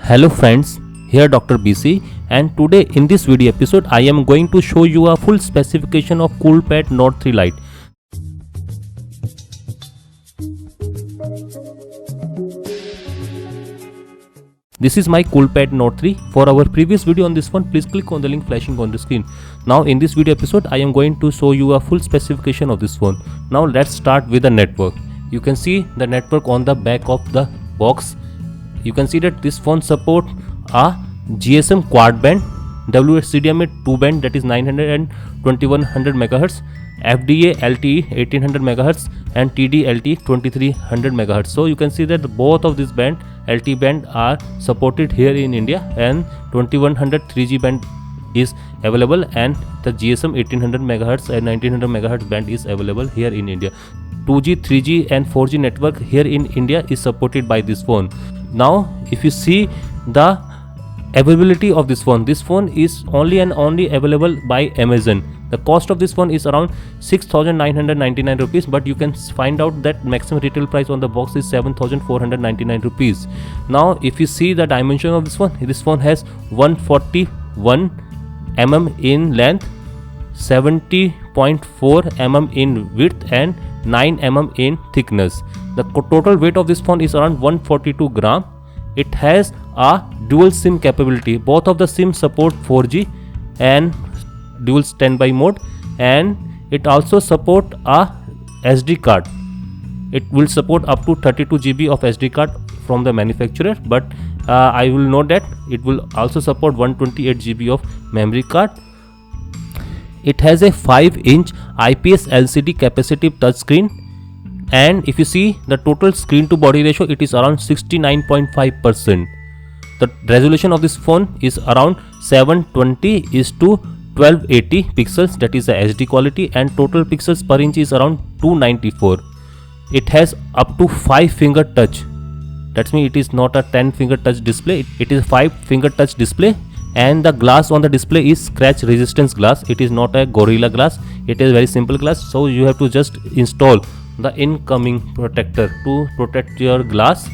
Hello friends, here Dr. BC, and today in this video episode I am going to show you a full specification of Coolpad Note3 Lite. This is my Coolpad Note 3. For our previous video on this one, please click on the link flashing on the screen. Now in this video episode I am going to show you a full specification of this phone. Now let's start with the network. You can see the network on the back of the box. You can see that this phone support a GSM quad band, WHCDMA 2 band, that is 900 and 2100 MHz, FDA LTE 1800 MHz and TD LTE 2300 MHz. So you can see that both of these band LTE band are supported here in India, and 2100 3G band is available, and the GSM 1800 MHz and 1900 MHz band is available here in India. 2G, 3G and 4G network here in India is supported by this phone. Now if you see the availability of this phone is only and only available by Amazon. The cost of this phone is around 6,999 rupees, but you can find out that maximum retail price on the box is 7,499 rupees. Now if you see the dimension of this phone has 141 mm in length, 70.4 mm in width and 9 mm in thickness. The total weight of this phone is around 142 gram. It has a dual SIM capability. Both of the SIM support 4G and dual standby mode, and it also support a SD card. It will support up to 32 GB of SD card from the manufacturer, but I will note that it will also support 128 GB of memory card. It has a 5-inch IPS LCD capacitive touchscreen, and if you see the total screen to body ratio, it is around 69.5%. The resolution of this phone is around 720:1280 pixels, that is the HD quality, and total pixels per inch is around 294. It has up to 5 finger touch. That means it is not a 10 finger touch display, it is a 5 finger touch display, and the glass on the display is scratch resistance glass. It is not a Gorilla Glass, it is very simple glass, so you have to just install the incoming protector to protect your glass.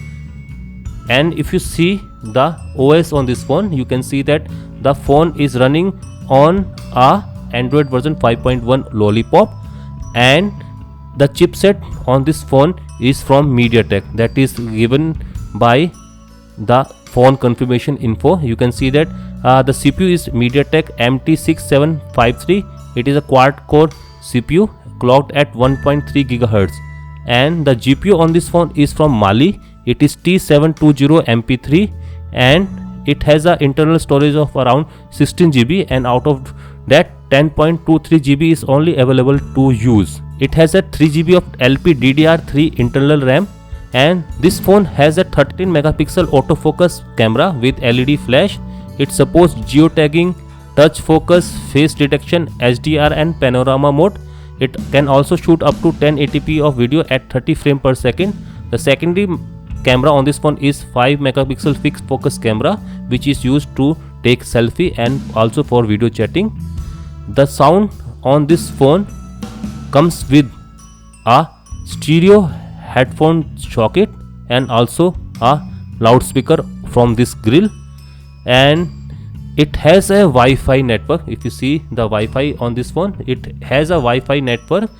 And if you see the OS on this phone, you can see that the phone is running on a Android version 5.1 Lollipop, and the chipset on this phone is from Mediatek, that is given by the phone confirmation info. You can see that the CPU is Mediatek MT6753. It is a quad core CPU clocked at 1.3 GHz, and the GPU on this phone is from Mali. It is T720 MP3, and it has an internal storage of around 16 GB, and out of that 10.23 GB is only available to use. It has a 3 GB of LPDDR3 internal RAM, and this phone has a 13 megapixel autofocus camera with LED flash. It supports geotagging, touch focus, face detection, HDR and panorama mode. It can also shoot up to 1080p of video at 30 frames per second. The secondary camera on this phone is 5 megapixel fixed focus camera, which is used to take selfie and also for video chatting. The sound on this phone comes with a stereo headphone socket and also a loudspeaker from this grill, and it has a Wi-Fi network. If you see the Wi-Fi on this phone, it has a Wi-Fi network.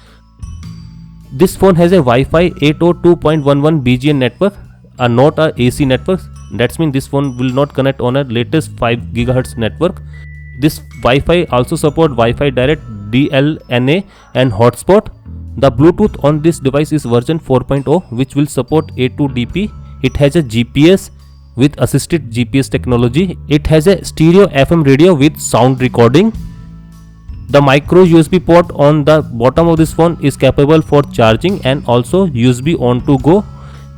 This phone has a Wi-Fi 802.11 BGN network, not a AC network. That means this phone will not connect on a latest 5 GHz network. This Wi-Fi also support Wi-Fi direct, DLNA and hotspot. The Bluetooth on this device is version 4.0, which will support A2DP. It has a GPS with assisted GPS technology. It has a stereo FM radio with sound recording. The micro USB port on the bottom of this phone is capable for charging and also USB on to go.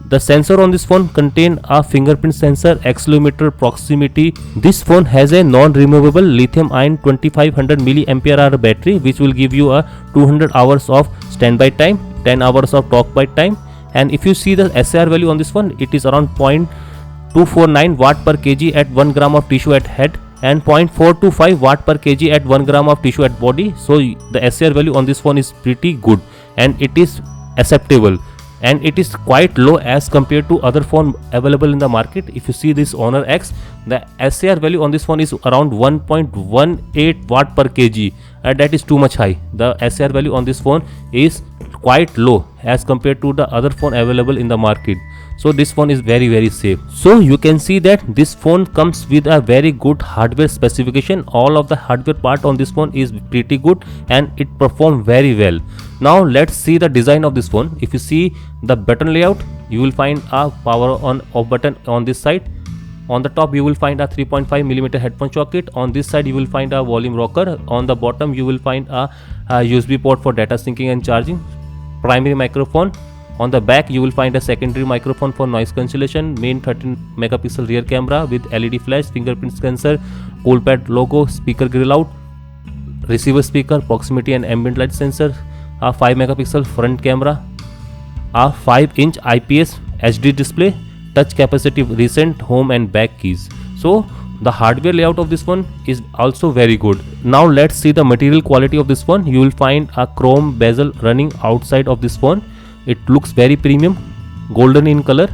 The sensor on this phone contain a fingerprint sensor, accelerometer, proximity. This phone has a non-removable lithium-ion 2500 mAh battery, which will give you a 200 hours of standby time, 10 hours of talk by time. And if you see the SAR value on this one, it is around 0.249 watt per kg at 1 gram of tissue at head, and 0.425 watt per kg at 1 gram of tissue at body. So the SAR value on this phone is pretty good and it is acceptable. and it is quite low as compared to other phone available in the market. If you see this Honor X, the SAR value on this phone is around 1.18 watt per kg, and that is too much high. The SAR value on this phone is quite low as compared to the other phone available in the market. So this phone is very safe. So you can see that this phone comes with a very good hardware specification. All of the hardware part on this phone is pretty good and it performs very well. Now let's see the design of this phone. If you see the button layout, you will find a power on off button on this side. On the top you will find a 3.5mm headphone socket. On this side you will find a volume rocker. On the bottom you will find a USB port for data syncing and charging. Primary microphone. On the back you will find a secondary microphone for noise cancellation. Main 13 megapixel rear camera with LED flash, fingerprint sensor, Coolpad logo, speaker grill out, receiver speaker, proximity and ambient light sensor, a 5 megapixel front camera, a 5-inch IPS HD display, touch capacitive recent home and back keys. So the hardware layout of this one is also very good. Now let's see the material quality of this one. You will find a chrome bezel running outside of this phone. It looks very premium, golden in color.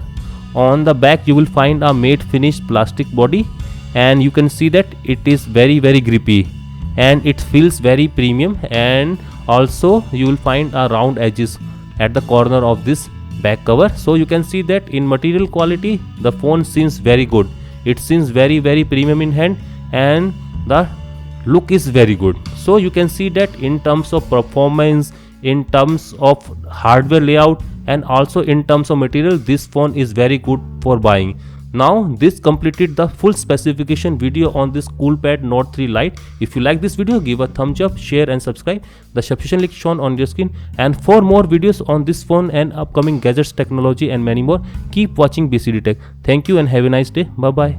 On the back you will find a matte finished plastic body, and you can see that it is very grippy and it feels very premium. And also you will find a round edges at the corner of this back cover. So you can see that in material quality the phone seems very good. It seems very premium in hand and the look is very good. So you can see that in terms of performance, in terms of hardware layout, and also in terms of material, this phone is very good for buying. Now this completed the full specification video on this Coolpad Note 3 Lite. If you like this video, give a thumbs up, share and subscribe. The subscription link shown on your screen. And for more videos on this phone and upcoming gadgets, technology and many more, keep watching BCD Tech. Thank you and have a nice day. Bye bye.